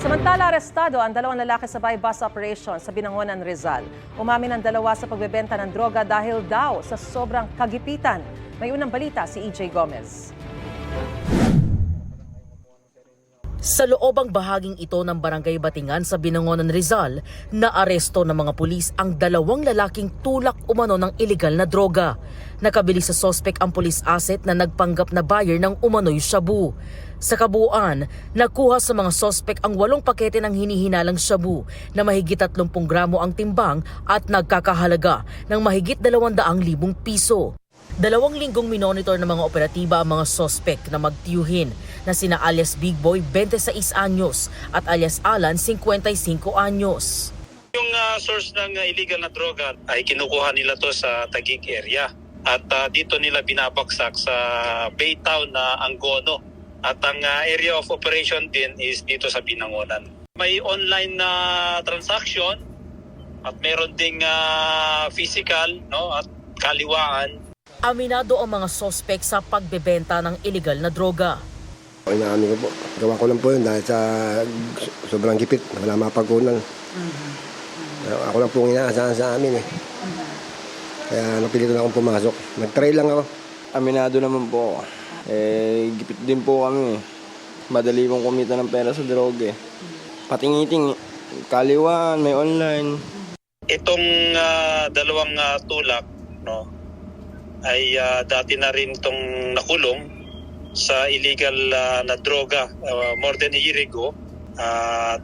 Samantala, arestado ang dalawang lalaki sa buy-bus operation sa Binangonan, Rizal. Umamin ang dalawa sa pagbebenta ng droga dahil daw sa sobrang kagipitan. May unang balita si EJ Gomez. Sa loobang bahaging ito ng Barangay Batingan sa Binangonan, Rizal, naaresto ng mga pulis ang dalawang lalaking tulak umano ng ilegal na droga. Nakabili sa sospek ang police asset na nagpanggap na buyer ng umano'y shabu. Sa kabuuan, nakuha sa mga sospek ang 8 pakete ng hinihinalang shabu na mahigit 30 gramo ang timbang at nagkakahalaga ng mahigit 200,000 piso. 2 linggong minonitor ng mga operatiba ang mga sospek na magtiyuhin na sina alias Big Boy 26 anyos at alias Alan 55 anyos. Yung source ng illegal na droga ay kinukuha nila to sa Taguig area at dito nila binabaksak sa Baytown na Angono at ang area of operation din is dito sa Binangonan. May online na transaction at meron ding physical at kaliwaan. Aminado ang mga sospek sa pagbebenta ng illegal na droga. Inaamin ko po. Gawa ko lang po yun dahil sa sobrang gipit. Wala mapagkunan. Ako lang po inaasahan sa amin eh. Kaya napilitan akong pumasok. Nag-try lang ako. Aminado naman po ako. Gipit din po kami. Madali pong kumita ng pera sa droga eh. Patingiting, kaliwaan, may online. Itong dalawang tulak ay dati na rin itong nakulong sa illegal na droga more than a year ago at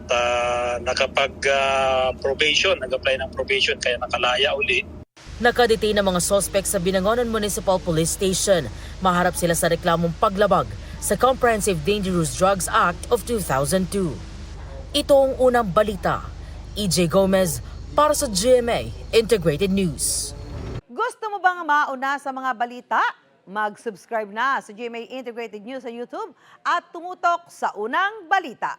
nakapag-probation, nag-apply ng probation kaya nakalaya uli. Nakadetain ang mga sospek sa Binangonan Municipal Police Station. Maharap sila sa reklamong paglabag sa Comprehensive Dangerous Drugs Act of 2002. Ito ang unang balita. EJ Gomez para sa GMA Integrated News. Gusto mo bang mauna sa mga balita? Mag-subscribe na sa GMA Integrated News sa YouTube at tumutok sa unang balita.